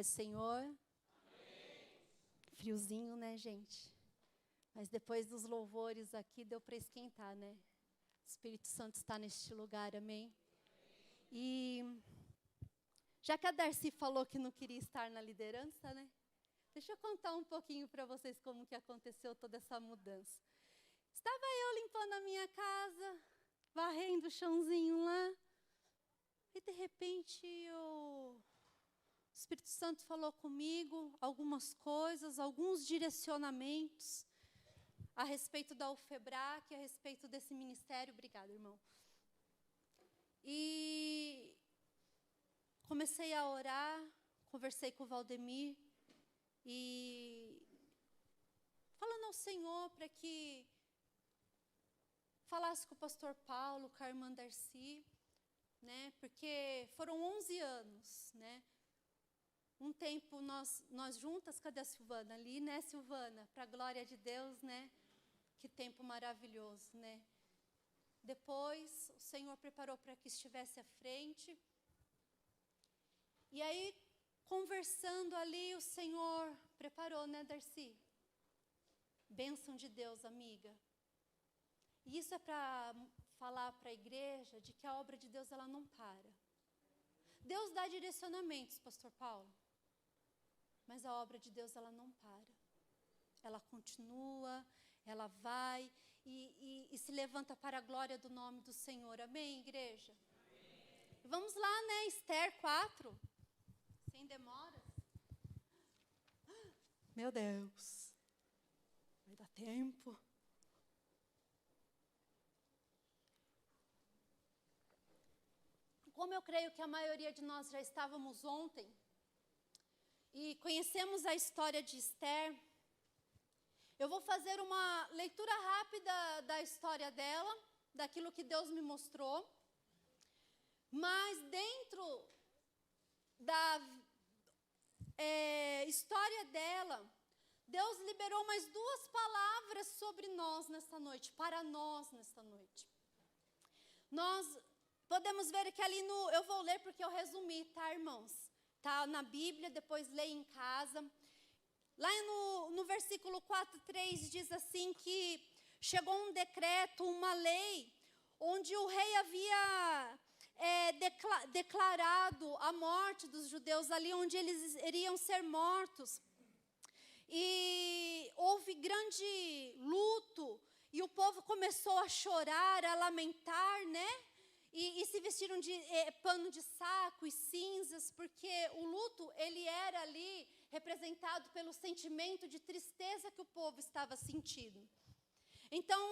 paz do Senhor. Amém. Friozinho, né, gente? Mas depois dos louvores aqui, deu para esquentar, né? O Espírito Santo está neste lugar, amém? E já que a Darcy falou que não queria estar na liderança, né? Deixa eu contar um pouquinho para vocês como que aconteceu toda essa mudança. Estava eu limpando a minha casa, varrendo o chãozinho lá, e de repente o Espírito Santo falou comigo algumas coisas, alguns direcionamentos a respeito da UFEBRAC, a respeito desse ministério. Obrigada, irmão. E comecei a orar, conversei com o Valdemir, e falando ao Senhor para que falasse com o pastor Paulo, com a irmã Darcy, né? Porque foram 11 anos, né? Um tempo nós juntas, cadê a Silvana? Ali, né, Silvana? Para a glória de Deus, né? Que tempo maravilhoso, né? Depois, o Senhor preparou para que estivesse à frente. E aí, conversando ali, o Senhor preparou, né, Darcy? Bênção de Deus, amiga. E isso é para falar para a igreja de que a obra de Deus, ela não para. Deus dá direcionamentos, pastor Paulo. Mas a obra de Deus, ela não para. Ela continua, ela vai e se levanta para a glória do nome do Senhor. Amém, igreja? Amém. Vamos lá, né? Esther 4. Sem demoras. Meu Deus. Vai dar tempo. Como eu creio que a maioria de nós já estávamos ontem e conhecemos a história de Esther, eu vou fazer uma leitura rápida da história dela, daquilo que Deus me mostrou, mas dentro da história dela, Deus liberou mais 2 palavras sobre nós nesta noite, para nós nesta noite. Nós podemos ver que ali eu vou ler porque eu resumi, tá, irmãos? Tá na Bíblia, depois leia em casa. Lá no versículo 4:3 diz assim que chegou um decreto, uma lei, onde o rei havia declarado a morte dos judeus ali, onde eles iriam ser mortos. E houve grande luto, e o povo começou a chorar, a lamentar, né? E se vestiram de pano de saco e cinzas, porque o luto, ele era ali representado pelo sentimento de tristeza que o povo estava sentindo. Então,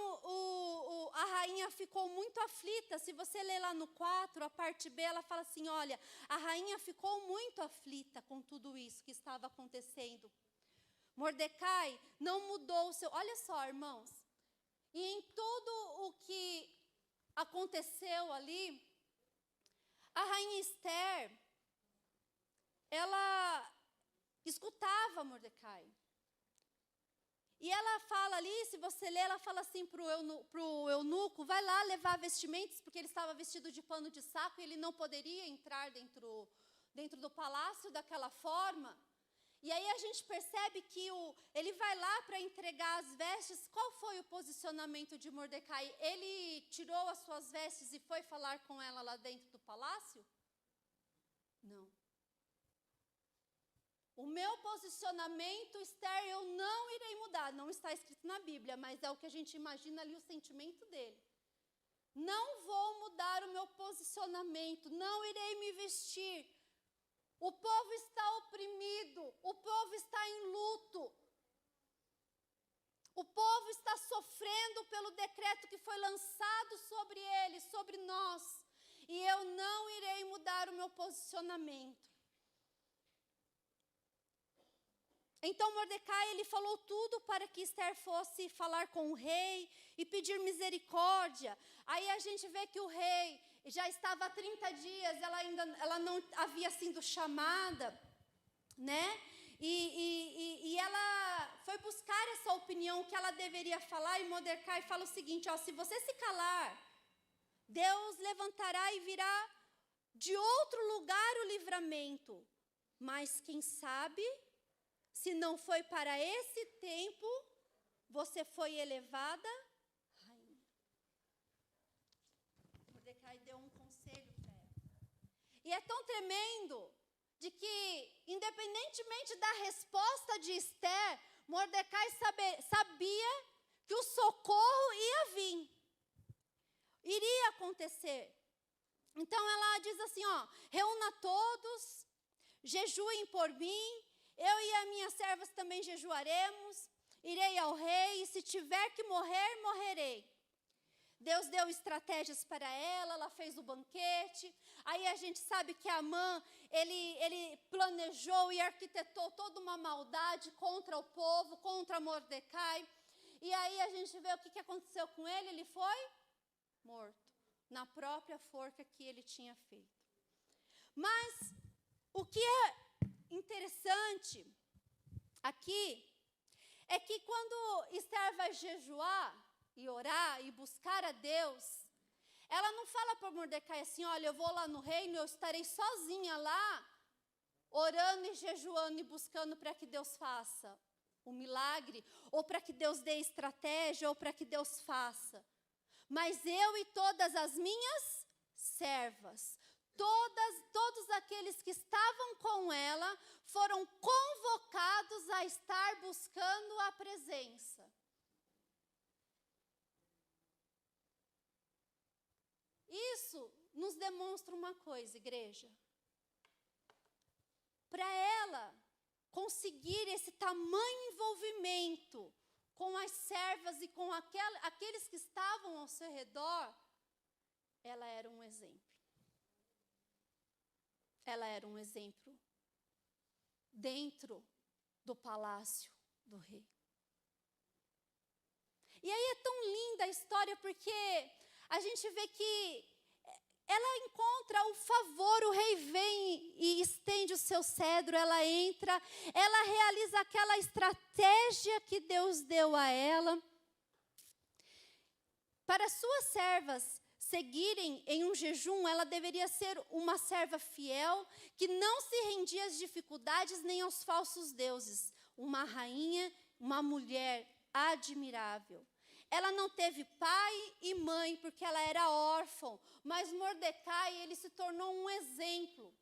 a rainha ficou muito aflita. Se você ler lá no 4, a parte B, ela fala assim, olha, a rainha ficou muito aflita com tudo isso que estava acontecendo. Mordecai não mudou o seu... Olha só, irmãos, e em tudo o que aconteceu ali, a rainha Esther, ela escutava Mordecai. E ela fala ali, se você ler, ela fala assim para o eunuco, vai lá levar vestimentas, porque ele estava vestido de pano de saco e ele não poderia entrar dentro do palácio daquela forma. E aí a gente percebe que ele vai lá para entregar as vestes. Qual foi o posicionamento de Mordecai? Ele tirou as suas vestes e foi falar com ela lá dentro do palácio? Não. O meu posicionamento, Esther, eu não irei mudar. Não está escrito na Bíblia, mas é o que a gente imagina ali, o sentimento dele. Não vou mudar o meu posicionamento, não irei me vestir. O povo está oprimido, o povo está em luto. O povo está sofrendo pelo decreto que foi lançado sobre eles, sobre nós. E eu não irei mudar o meu posicionamento. Então Mordecai, ele falou tudo para que Esther fosse falar com o rei e pedir misericórdia. Aí a gente vê que o rei já estava há 30 dias, ela não havia sido chamada, né? E ela foi buscar essa opinião que ela deveria falar, e Mordecai fala o seguinte, ó, se você se calar, Deus levantará e virá de outro lugar o livramento. Mas quem sabe, se não foi para esse tempo, você foi elevada rainha. Mordecai deu um conselho para ela. E é tão tremendo de que, independentemente da resposta de Esther, Mordecai sabia que o socorro ia vir. Iria acontecer. Então ela diz assim, reúna todos, jejuem por mim, eu e as minhas servas também jejuaremos, irei ao rei, e se tiver que morrer, morrerei. Deus deu estratégias para ela fez o banquete. Aí a gente sabe que Amã, ele planejou e arquitetou toda uma maldade contra o povo, contra Mordecai. E aí a gente vê o que aconteceu com ele, ele foi morto, na própria forca que ele tinha feito. Mas o que é interessante aqui é que quando Esther vai jejuar e orar e buscar a Deus, ela não fala para Mordecai assim, olha, eu vou lá no reino, eu estarei sozinha lá, orando e jejuando e buscando para que Deus faça o milagre, ou para que Deus dê estratégia, ou para que Deus faça. Mas eu e todas as minhas servas, todos aqueles que estavam com ela, foram convocados a estar buscando a presença. Isso nos demonstra uma coisa, igreja. Para ela conseguir esse tamanho envolvimento com as servas e com aqueles que estavam ao seu redor, ela era um exemplo. Ela era um exemplo dentro do palácio do rei. E aí é tão linda a história, porque a gente vê que ela encontra o favor, o rei vem e estende o seu cedro, ela entra, ela realiza aquela estratégia que Deus deu a ela. Para suas servas seguirem em um jejum, ela deveria ser uma serva fiel, que não se rendia às dificuldades nem aos falsos deuses. Uma rainha, uma mulher admirável. Ela não teve pai e mãe, porque ela era órfã, mas Mordecai, ele se tornou um exemplo.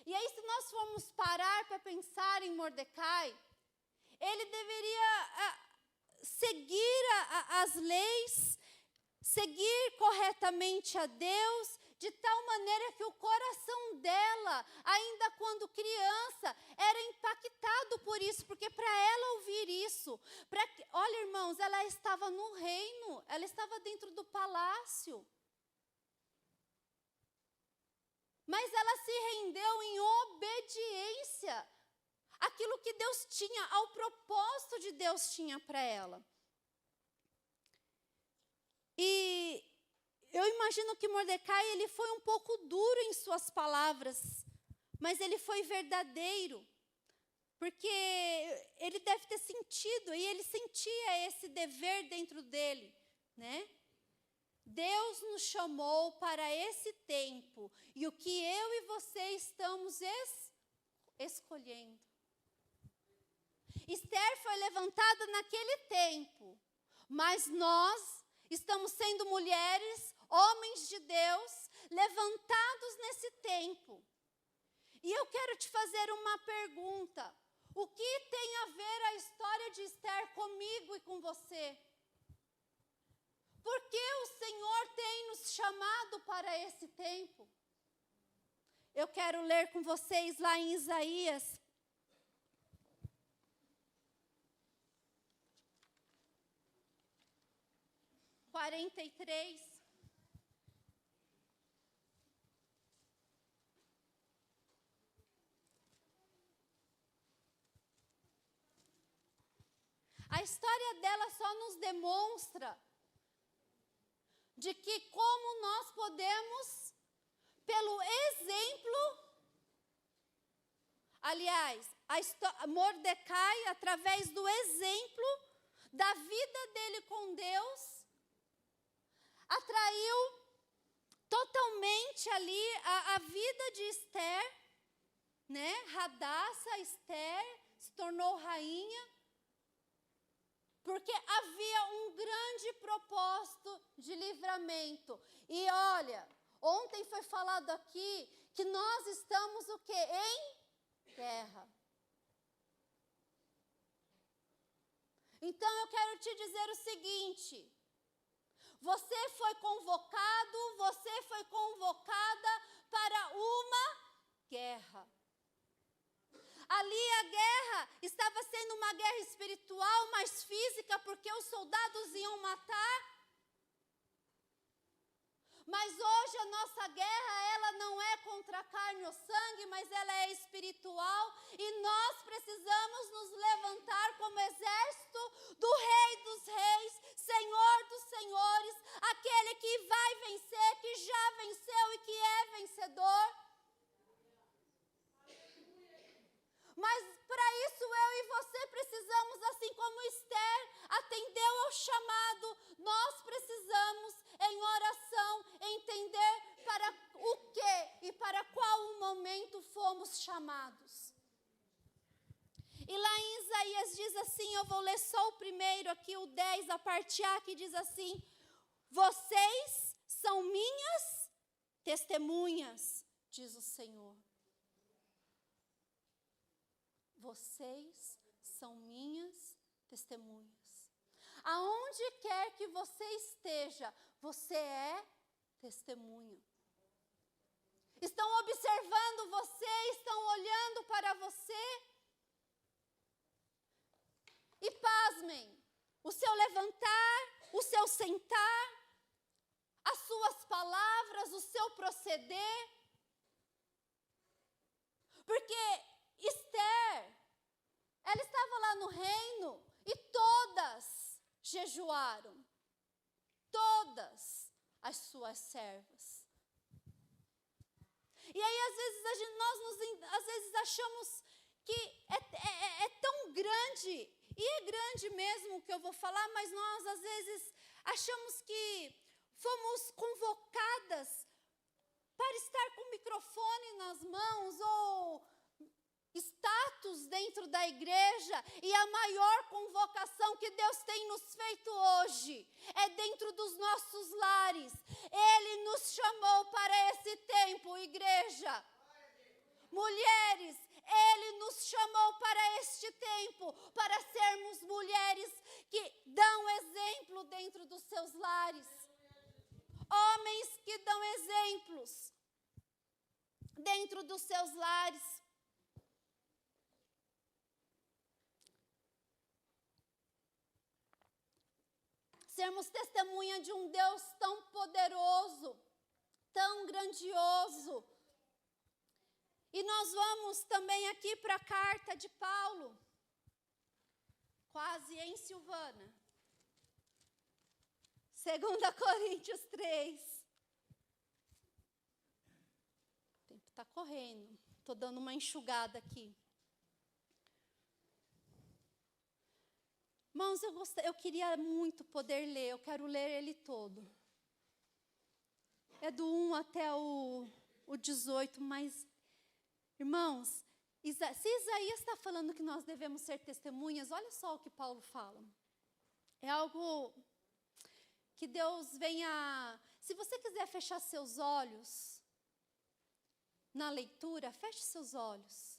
E aí, se nós formos parar para pensar em Mordecai, ele deveria seguir as leis, seguir corretamente a Deus, de tal maneira que o coração dela, ainda quando criança, era impactado por isso, porque para ela ouvir isso, olha, irmãos, ela estava no reino, ela estava dentro do palácio, mas ela se rendeu em obediência àquilo que Deus tinha, ao propósito de Deus tinha para ela. E eu imagino que Mordecai, ele foi um pouco duro em suas palavras, mas ele foi verdadeiro, porque ele deve ter sentido, e ele sentia esse dever dentro dele, né? Deus nos chamou para esse tempo, e o que eu e você estamos escolhendo. Esther foi levantada naquele tempo, mas nós estamos sendo mulheres, homens de Deus, levantados nesse tempo. E eu quero te fazer uma pergunta. O que tem a ver a história de Esther comigo e com você? Por que o Senhor tem nos chamado para esse tempo? Eu quero ler com vocês lá em Isaías 43. A história dela só nos demonstra de que como nós podemos, pelo exemplo, aliás, Mordecai, através do exemplo da vida dele com Deus, atraiu totalmente ali a vida de Esther, né, Hadassa, Esther, se tornou rainha, porque havia um grande propósito de livramento. E olha, ontem foi falado aqui que nós estamos o quê? Em guerra. Então eu quero te dizer o seguinte: você foi convocado, você foi convocada para uma guerra. Ali a guerra estava sendo uma guerra espiritual, mais física, porque os soldados iam matar. Mas hoje a nossa guerra, ela não é contra a carne ou sangue, mas ela é espiritual. E nós precisamos nos levantar como exército do Rei dos Reis, Senhor dos Senhores, aquele que vai vencer, que já venceu e que é vencedor. Mas para isso eu e você precisamos, assim como Esther atendeu ao chamado, nós precisamos em oração entender para o que e para qual momento fomos chamados. E lá em Isaías diz assim, eu vou ler só o primeiro aqui, o 10, a parte A, que diz assim: vocês são minhas testemunhas, diz o Senhor. Vocês são minhas testemunhas. Aonde quer que você esteja, você é testemunha. Estão observando você, estão olhando para você. E pasmem, o seu levantar, o seu sentar, as suas palavras, o seu proceder. Porque Esther, ela estava lá no reino e todas jejuaram. Todas as suas servas. E aí, às vezes, nós achamos que é tão grande, e é grande mesmo o que eu vou falar, mas nós, às vezes, achamos que fomos convocadas para estar com o microfone nas mãos, ou status dentro da igreja, e a maior convocação que Deus tem nos feito hoje é dentro dos nossos lares. Ele nos chamou para esse tempo, igreja. Mulheres, Ele nos chamou para este tempo, para sermos mulheres que dão exemplo dentro dos seus lares. Homens que dão exemplos dentro dos seus lares. Sermos testemunha de um Deus tão poderoso, tão grandioso. E nós vamos também aqui para a carta de Paulo, quase em Silvana. 2 Coríntios 3. O tempo está correndo, estou dando uma enxugada aqui. Irmãos, eu queria muito poder ler, eu quero ler ele todo. É do 1 até o 18, mas, irmãos, se Isaías está falando que nós devemos ser testemunhas, olha só o que Paulo fala. É algo que Deus venha... Se você quiser fechar seus olhos na leitura, feche seus olhos.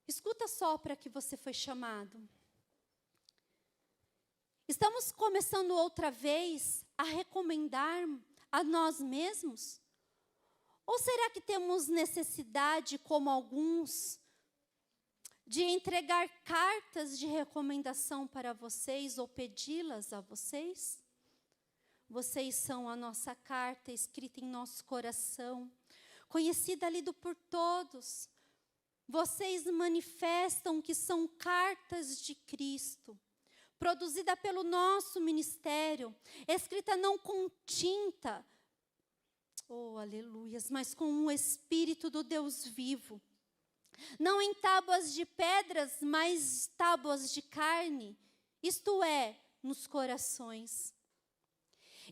Escuta só para que você foi chamado. Estamos começando outra vez a recomendar a nós mesmos? Ou será que temos necessidade, como alguns, de entregar cartas de recomendação para vocês ou pedi-las a vocês? Vocês são a nossa carta escrita em nosso coração, conhecida, lida por todos. Vocês manifestam que são cartas de Cristo, produzida pelo nosso ministério, escrita não com tinta, oh, aleluias, mas com o Espírito do Deus vivo. Não em tábuas de pedras, mas tábuas de carne, isto é, nos corações.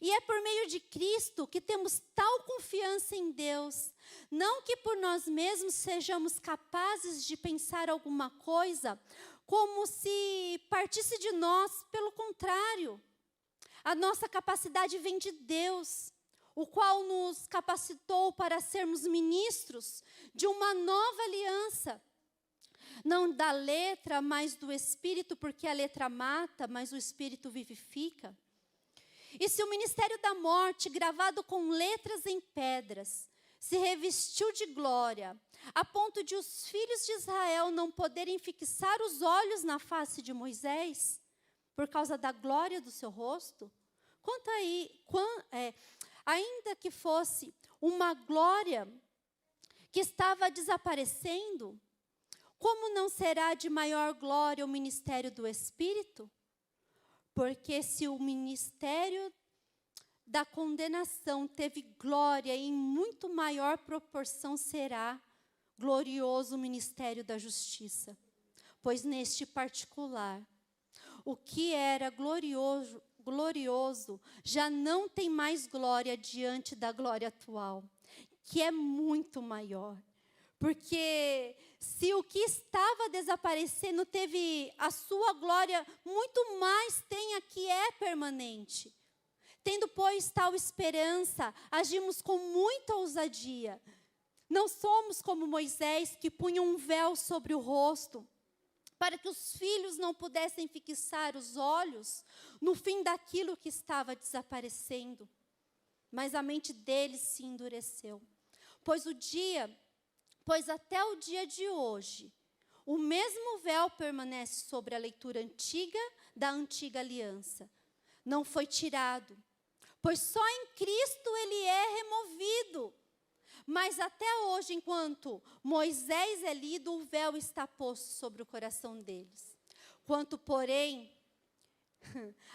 E é por meio de Cristo que temos tal confiança em Deus. Não que por nós mesmos sejamos capazes de pensar alguma coisa como se partisse de nós, pelo contrário. A nossa capacidade vem de Deus, o qual nos capacitou para sermos ministros de uma nova aliança. Não da letra, mas do Espírito, porque a letra mata, mas o Espírito vivifica. E se o ministério da morte, gravado com letras em pedras, se revestiu de glória, a ponto de os filhos de Israel não poderem fixar os olhos na face de Moisés, por causa da glória do seu rosto, ainda que fosse uma glória que estava desaparecendo, como não será de maior glória o ministério do Espírito? Porque se o ministério da condenação teve glória, em muito maior proporção será glorioso o ministério da justiça. Pois neste particular, o que era glorioso já não tem mais glória diante da glória atual, que é muito maior. Porque se o que estava desaparecendo teve a sua glória, muito mais tem a que é permanente. Tendo, pois, tal esperança, agimos com muita ousadia. Não somos como Moisés, que punha um véu sobre o rosto, para que os filhos não pudessem fixar os olhos no fim daquilo que estava desaparecendo. Mas a mente deles se endureceu. Pois até o dia de hoje, o mesmo véu permanece sobre a leitura antiga da antiga aliança. Não foi tirado, pois só em Cristo ele é removido. Mas até hoje, enquanto Moisés é lido, o véu está posto sobre o coração deles. Quanto, porém,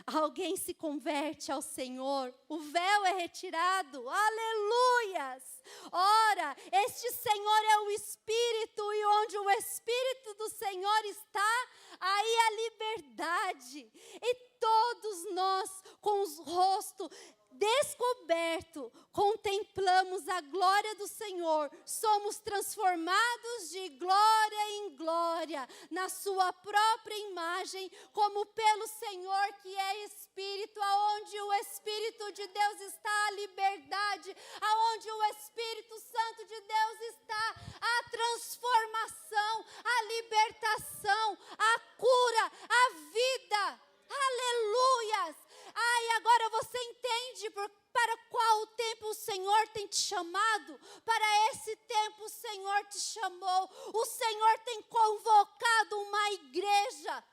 alguém se converte ao Senhor, o véu é retirado. Aleluias! Ora, este Senhor é o Espírito, e onde o Espírito do Senhor está, aí a liberdade. E todos nós, com os rostos descoberto, contemplamos a glória do Senhor, somos transformados de glória em glória, na sua própria imagem, como pelo Senhor que é Espírito, aonde o Espírito de Deus está, a liberdade, aonde o Espírito Santo de Deus está, a transformação, a libertação, a cura, a vida. Aleluias! Ai, agora você entende para qual tempo o Senhor tem te chamado? Para esse tempo o Senhor te chamou. O Senhor tem convocado uma igreja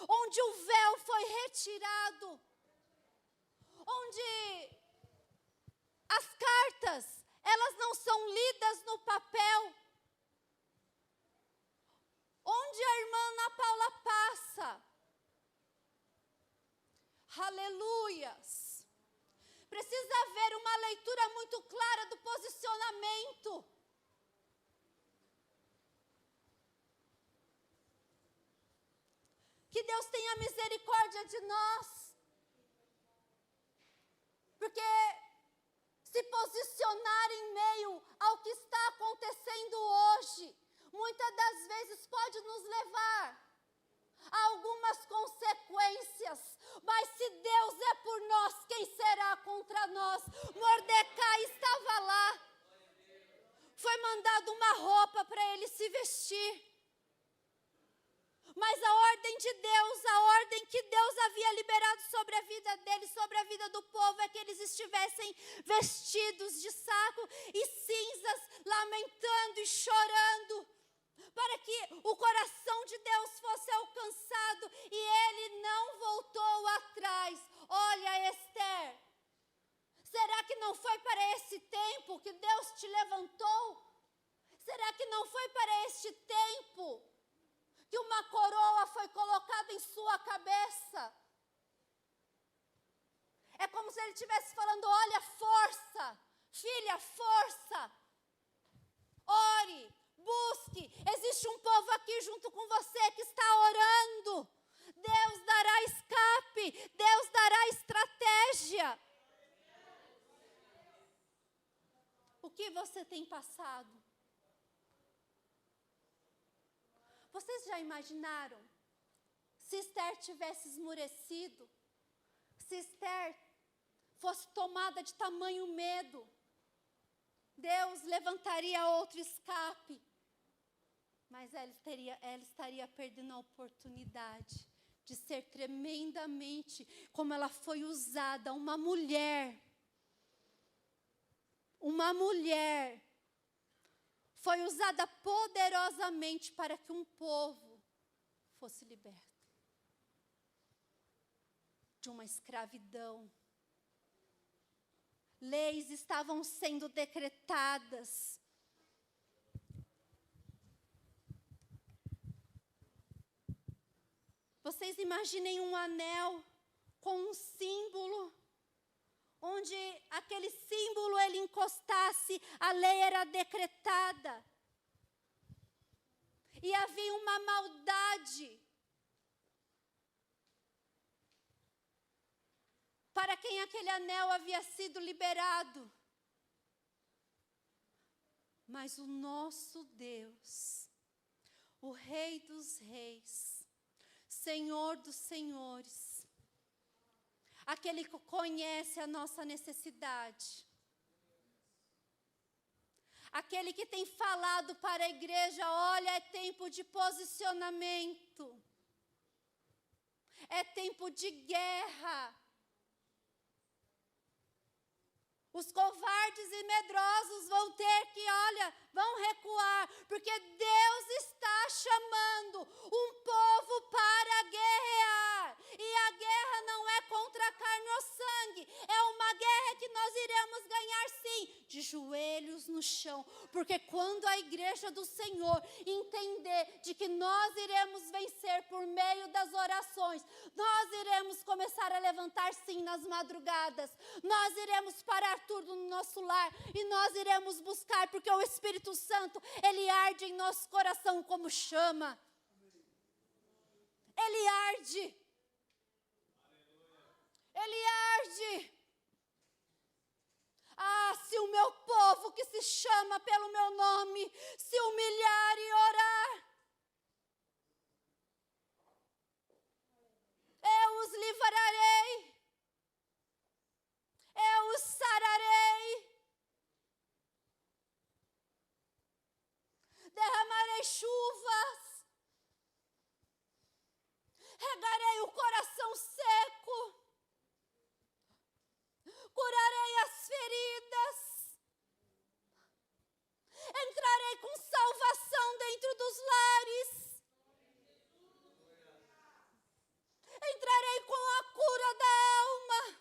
onde o véu foi retirado, onde as cartas, elas não são lidas no papel, onde a irmã Ana Paula passa. Aleluias! Precisa haver uma leitura muito clara do posicionamento. Que Deus tenha misericórdia de nós. Porque se posicionar em meio ao que está acontecendo hoje, muitas das vezes pode nos levar a algumas consequências, mas se Deus é por nós, quem será contra nós? Mordecai estava lá, foi mandado uma roupa para ele se vestir, mas a ordem de Deus, a ordem que Deus havia liberado sobre a vida dele, sobre a vida do povo, é que eles estivessem vestidos de saco e cinzas, lamentando e chorando, para que o coração de Deus fosse alcançado, e ele não voltou atrás. Olha, Esther, será que não foi para esse tempo que Deus te levantou? Será que não foi para este tempo que uma coroa foi colocada em sua cabeça? É como se ele estivesse falando: olha, força, filha, força, ore, busque, existe um povo aqui junto com você que está orando. Deus dará escape, Deus dará estratégia. passado. Vocês já imaginaram se Esther tivesse esmurecido? Se Esther fosse tomada de tamanho medo, Deus levantaria outro escape. Mas ela estaria perdendo a oportunidade de ser tremendamente, como ela foi usada, uma mulher foi usada poderosamente para que um povo fosse liberto de uma escravidão. Leis estavam sendo decretadas. Vocês imaginem um anel com um símbolo, onde aquele símbolo ele encostasse, a lei era decretada. E havia uma maldade para quem aquele anel havia sido liberado. Mas o nosso Deus, o Rei dos Reis, Senhor dos Senhores, aquele que conhece a nossa necessidade, aquele que tem falado para a igreja, olha, é tempo de posicionamento, é tempo de guerra. Os covardes e medrosos vão ter que, vão recuar, porque Deus está chamando um povo para guerrear. E a guerra não é contra a carne ou sangue, é uma guerra que nós iremos ganhar sim, de joelhos no chão. Porque quando a igreja do Senhor entender de que nós iremos vencer por meio das orações, nós iremos começar a levantar sim nas madrugadas, nós iremos parar tudo no nosso lar e nós iremos buscar, porque o Espírito Santo, ele arde em nosso coração como chama. Ele arde. Ele arde. Ah, se o meu povo que se chama pelo meu nome se humilhar e orar, eu os livrarei. Eu os sararei, derramarei chuvas, regarei o coração seco, curarei as feridas, entrarei com salvação dentro dos lares, entrarei com a cura da alma.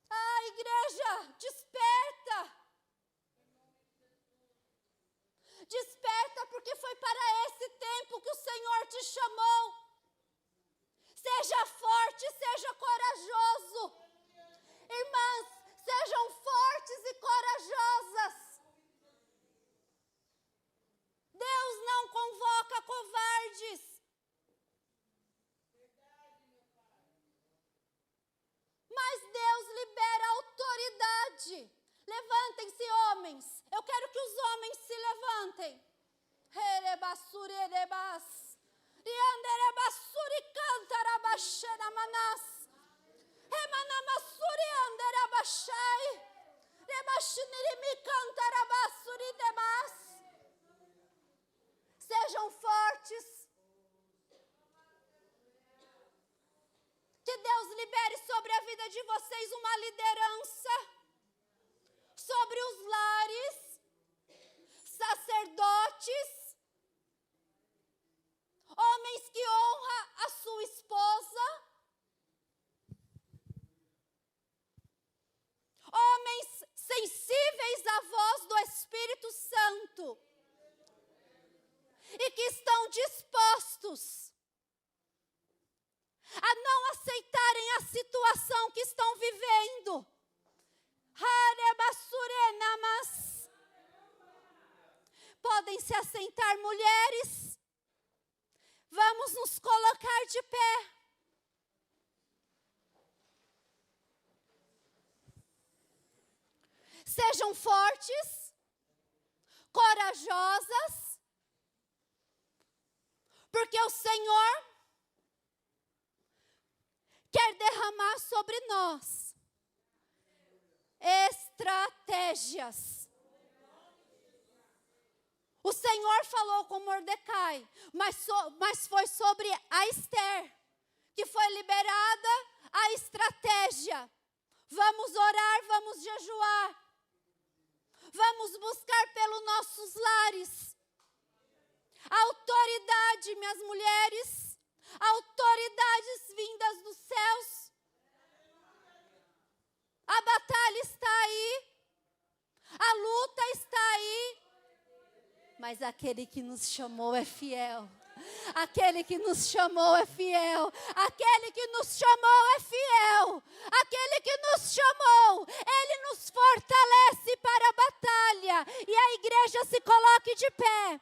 Ah, igreja, desperta. Desperta, porque foi para esse tempo que o Senhor te chamou. Seja forte, seja corajoso. Irmãs, sejam fortes e corajosas. Deus não convoca covardes. Mas Deus libera autoridade. Levantem-se, homens. Eu quero que os homens se levantem. Sejam fortes. Que Deus libere sobre a vida de vocês uma liderança, sobre os lares, sacerdotes, homens que honram a sua esposa, homens sensíveis à voz do Espírito Santo e que estão dispostos a não aceitarem a situação que estão vivendo. sentar, mulheres. Vamos nos colocar de pé. Sejam fortes, corajosas, porque o Senhor quer derramar sobre nós estratégias. O Senhor falou com Mordecai, mas foi sobre a Esther, que foi liberada a estratégia. Vamos orar, vamos jejuar. Vamos buscar pelos nossos lares. Autoridade, minhas mulheres, autoridades vindas dos céus. A batalha está aí, a luta está aí, mas aquele que nos chamou é fiel. Aquele que nos chamou é fiel. Aquele que nos chamou é fiel. Aquele que nos chamou, Ele nos fortalece para a batalha. E a igreja se coloque de pé.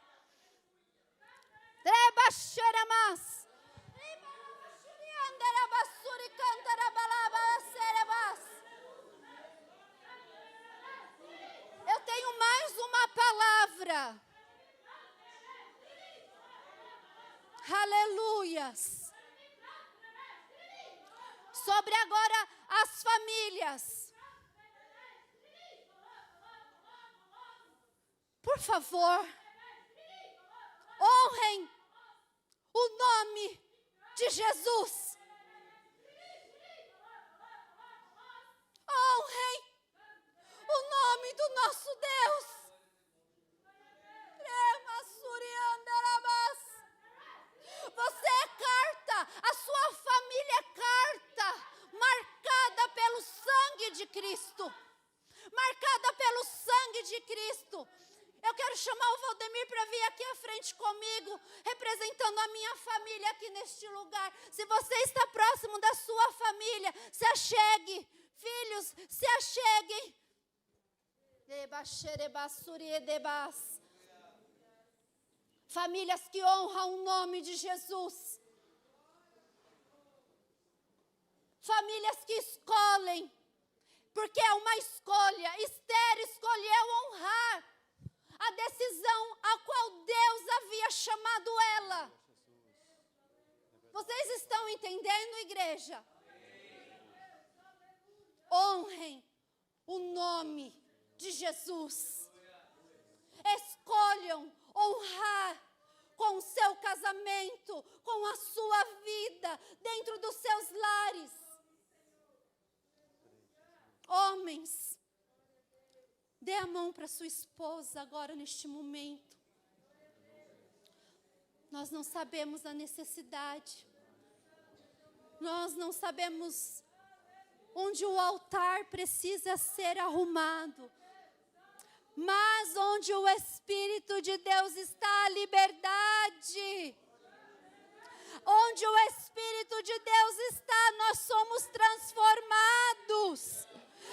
Eu tenho mais uma palavra. Aleluias. Sobre agora as famílias. Por favor, honrem o nome de Jesus. Honrem o nome do nosso Deus. Você é carta, a sua família é carta, marcada pelo sangue de Cristo. Marcada pelo sangue de Cristo. Eu quero chamar o Valdemir para vir aqui à frente comigo, representando a minha família aqui neste lugar. Se você está próximo da sua família, se achegue. Filhos, se acheguem. Famílias que honram o nome de Jesus. Famílias que escolhem, porque é uma escolha. Esther escolheu honrar a decisão a qual Deus havia chamado ela. Vocês estão entendendo, igreja? Honrem o nome de Jesus. Escolham honrar com o seu casamento, com a sua vida, dentro dos seus lares. Homens, dê a mão para sua esposa agora neste momento. Nós não sabemos a necessidade. Nós não sabemos onde o altar precisa ser arrumado. Mas onde o Espírito de Deus está, a liberdade. Onde o Espírito de Deus está, nós somos transformados.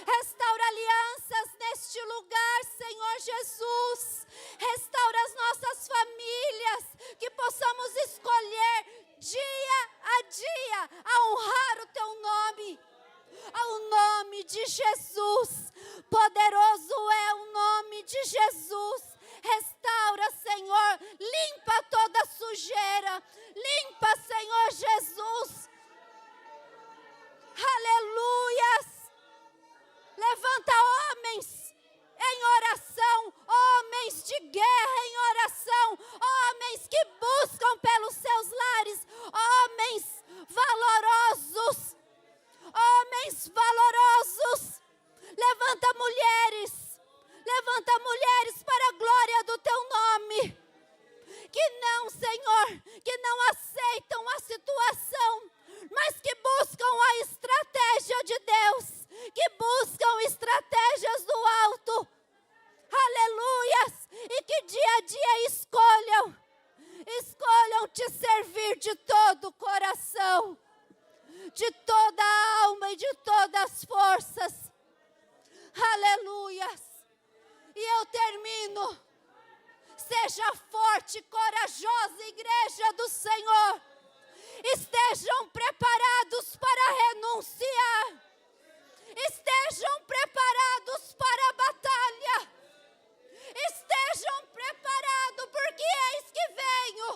Restaura alianças neste lugar, Senhor Jesus. Restaura as nossas famílias, que possamos escolher dia a dia a honrar o Teu nome. Ao nome de Jesus. Poderoso é o nome de Jesus. Restaura, Senhor. Limpa toda sujeira. Limpa, Senhor Jesus. Aleluias. Levanta homens em oração. Homens de guerra em oração. Homens que buscam pelos seus lares. Homens valorosos. Homens valorosos, levanta mulheres para a glória do Teu nome, que não, Senhor, que não aceitam a situação, mas que buscam a estratégia de Deus, que buscam estratégias do alto, aleluias, e que dia a dia escolham Te servir de todo o coração, de toda a alma e de todas as forças. Aleluias. E eu termino seja forte, corajosa, igreja do Senhor. Estejam preparados para renunciar. Estejam preparados para a batalha. Estejam preparados, porque eis que venho.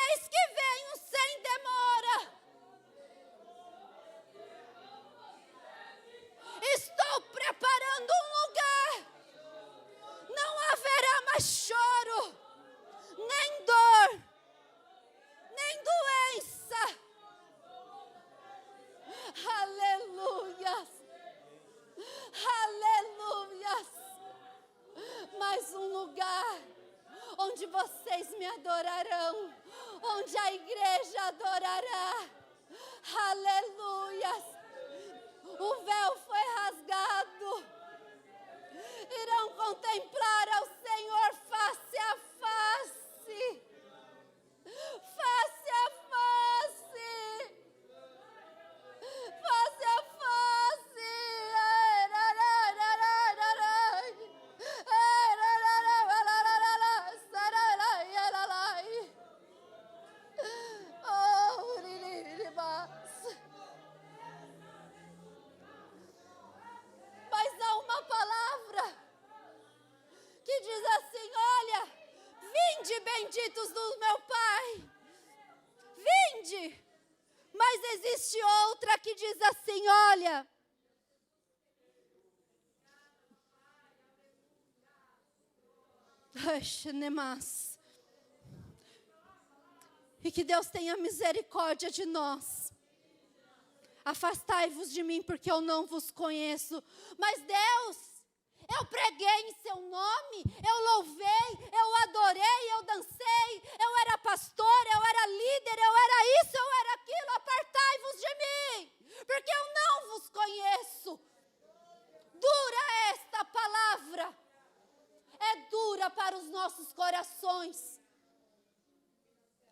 Eis que venho sem demora. Estou preparando um lugar. Não haverá mais choro, nem dor, nem doença. Aleluias. Aleluias. Mais um lugar onde vocês me adorarão, onde a igreja adorará. Aleluias. O véu foi rasgado. Irão contemplar ao Senhor face a face. Face a face. Face a face. Mas há uma palavra que diz assim: olha, vinde benditos do meu Pai, vinde. Mas existe outra que diz assim: olha, e que Deus tenha misericórdia de nós. Afastai-vos de mim, porque eu não vos conheço. Mas Deus, eu preguei em seu nome, eu louvei, eu adorei, eu dancei, eu era pastor, eu era líder, eu era isso, eu era aquilo. Apartai-vos de mim, porque eu não vos conheço. Dura esta palavra, é dura para os nossos corações.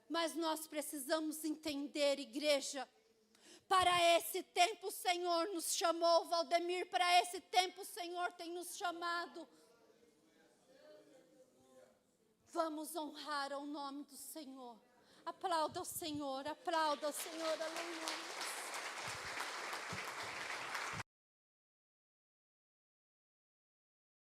Mas nós precisamos entender, igreja, para esse tempo o Senhor nos chamou, Valdemir, para esse tempo o Senhor tem nos chamado. Vamos honrar o nome do Senhor. Aplauda o Senhor, aleluia.